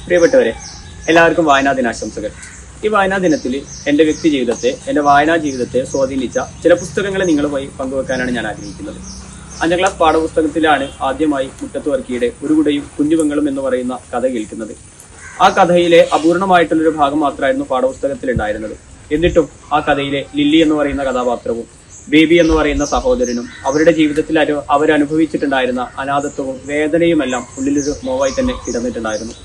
പ്രിയപ്പെട്ടവരെ, എല്ലാവർക്കും വായനാ ദിനാശംസകൾ. ഈ വായനാ ദിനത്തിൽ എൻ്റെ വ്യക്തി ജീവിതത്തെ, എൻ്റെ വായനാ ജീവിതത്തെ സ്വാധീനിച്ച ചില പുസ്തകങ്ങളെ നിങ്ങളുമായി പങ്കുവെക്കാനാണ് ഞാൻ ആഗ്രഹിക്കുന്നത്. 5ാം ക്ലാസ് പാഠപുസ്തകത്തിലാണ് ആദ്യമായി മുറ്റത്ത് വർക്കിയുടെ ഒരു കുടയും കുഞ്ഞുപെങ്ങളും എന്ന് പറയുന്ന കഥ കേൾക്കുന്നത്. ആ കഥയിലെ അപൂർണമായിട്ടുള്ളൊരു ഭാഗം മാത്രമായിരുന്നു പാഠപുസ്തകത്തിൽ ഉണ്ടായിരുന്നത്. എന്നിട്ടും ആ കഥയിലെ ലില്ലി എന്ന് പറയുന്ന കഥാപാത്രവും ബേബി എന്ന് പറയുന്ന സഹോദരനും അവരുടെ ജീവിതത്തിൽ അവരനുഭവിച്ചിട്ടുണ്ടായിരുന്ന അനാഥത്വവും വേദനയുമെല്ലാം ഉള്ളിലൊരു നോവായി തന്നെ കിടന്നിട്ടുണ്ടായിരുന്നു.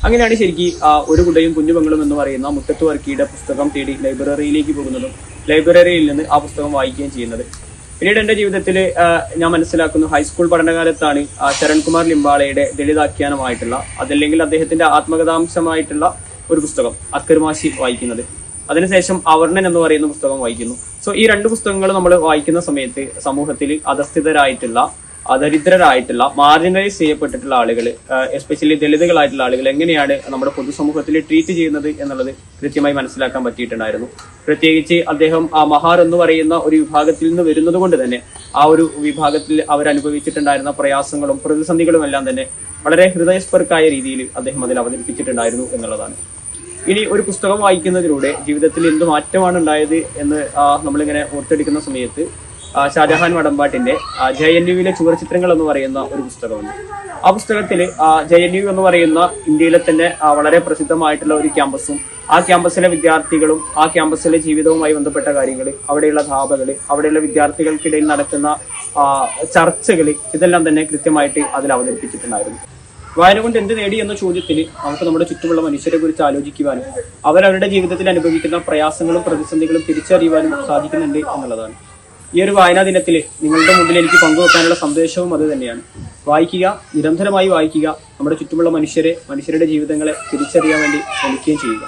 അങ്ങനെയാണ് ശരിക്കും ഒരു കുടയും കുഞ്ഞുപെങ്ങളും എന്ന് പറയുന്ന മുറ്റത്ത് വർക്കിയുടെ പുസ്തകം തേടി ലൈബ്രറിയിലേക്ക് പോകുന്നതും ലൈബ്രറിയിൽ നിന്ന് ആ പുസ്തകം വായിക്കുകയും ചെയ്യുന്നത്. പിന്നീട് എൻ്റെ ജീവിതത്തിൽ ഞാൻ മനസ്സിലാക്കുന്നു, ഹൈസ്കൂൾ പഠനകാലത്താണ് ശരൺകുമാർ ലിംബാളയുടെ ദളിതാഖ്യാനമായിട്ടുള്ള, അതല്ലെങ്കിൽ അദ്ദേഹത്തിന്റെ ആത്മകഥാംശമായിട്ടുള്ള ഒരു പുസ്തകം അക്കർമാശി വായിക്കുന്നത്. അതിനുശേഷം അവർണൻ എന്ന് പറയുന്ന പുസ്തകം വായിക്കുന്നു. സോ ഈ 2 പുസ്തകങ്ങൾ നമ്മൾ വായിക്കുന്ന സമയത്ത് സമൂഹത്തിൽ അധസ്ഥിതരായിട്ടുള്ള, ദരിദ്രരായിട്ടുള്ള, മാർജിനലൈസ് ചെയ്യപ്പെട്ടിട്ടുള്ള ആളുകൾ, എസ്പെഷ്യലി ദളിതുകളായിട്ടുള്ള ആളുകൾ എങ്ങനെയാണ് നമ്മുടെ പൊതുസമൂഹത്തിൽ ട്രീറ്റ് ചെയ്യുന്നത് എന്നുള്ളത് കൃത്യമായി മനസ്സിലാക്കാൻ പറ്റിയിട്ടുണ്ടായിരുന്നു. പ്രത്യേകിച്ച് അദ്ദേഹം ആ മഹാർ എന്ന് പറയുന്ന ഒരു വിഭാഗത്തിൽ നിന്ന് വരുന്നത് കൊണ്ട് തന്നെ ആ ഒരു വിഭാഗത്തിൽ അവരനുഭവിച്ചിട്ടുണ്ടായിരുന്ന പ്രയാസങ്ങളും പ്രതിസന്ധികളും എല്ലാം തന്നെ വളരെ ഹൃദയസ്പർക്കായ രീതിയിൽ അദ്ദേഹം അതിൽ അവതരിപ്പിച്ചിട്ടുണ്ടായിരുന്നു എന്നുള്ളതാണ്. ഇനി ഒരു പുസ്തകം വായിക്കുന്നതിലൂടെ ജീവിതത്തിൽ എന്ത് മാറ്റമാണ് ഉണ്ടായത് എന്ന് നമ്മളിങ്ങനെ ഓർത്തെടുക്കുന്ന സമയത്ത് ഷാജഹാൻ വടമ്പാട്ടിന്റെ JNUവിലെ ചുവർചിത്രങ്ങൾ എന്ന് പറയുന്ന ഒരു പുസ്തകമുണ്ട്. ആ പുസ്തകത്തിൽ JNU എന്ന് പറയുന്ന ഇന്ത്യയിലെ തന്നെ വളരെ പ്രസിദ്ധമായിട്ടുള്ള ഒരു ക്യാമ്പസും, ആ ക്യാമ്പസിലെ വിദ്യാർത്ഥികളും ആ ക്യാമ്പസിലെ ജീവിതവുമായി ബന്ധപ്പെട്ട കാര്യങ്ങൾ, അവിടെയുള്ള ധാബകൾ, അവിടെയുള്ള വിദ്യാർത്ഥികൾക്കിടയിൽ നടക്കുന്ന ചർച്ചകൾ, ഇതെല്ലാം തന്നെ കൃത്യമായിട്ട് അതിൽ അവതരിപ്പിച്ചിട്ടുണ്ടായിരുന്നു. വായന കൊണ്ട് എന്ത് നേടി എന്ന ചോദ്യത്തിന് നമുക്ക് നമ്മുടെ ചുറ്റുമുള്ള മനുഷ്യരെ കുറിച്ച് ആലോചിക്കുവാനും അവരവരുടെ ജീവിതത്തിൽ അനുഭവിക്കുന്ന പ്രയാസങ്ങളും പ്രതിസന്ധികളും തിരിച്ചറിയുവാനും സാധിക്കുന്നുണ്ട് എന്നുള്ളതാണ്. ഈ ഒരു വായനാ ദിനത്തിൽ നിങ്ങളുടെ മുമ്പിൽ എനിക്ക് പങ്കുവെക്കാനുള്ള സന്ദേശവും അത് തന്നെയാണ്. വായിക്കുക, നിരന്തരമായി വായിക്കുക, നമ്മുടെ ചുറ്റുമുള്ള മനുഷ്യരുടെ ജീവിതങ്ങളെ തിരിച്ചറിയാൻ വേണ്ടി ശ്രമിക്കുകയും ചെയ്യുക.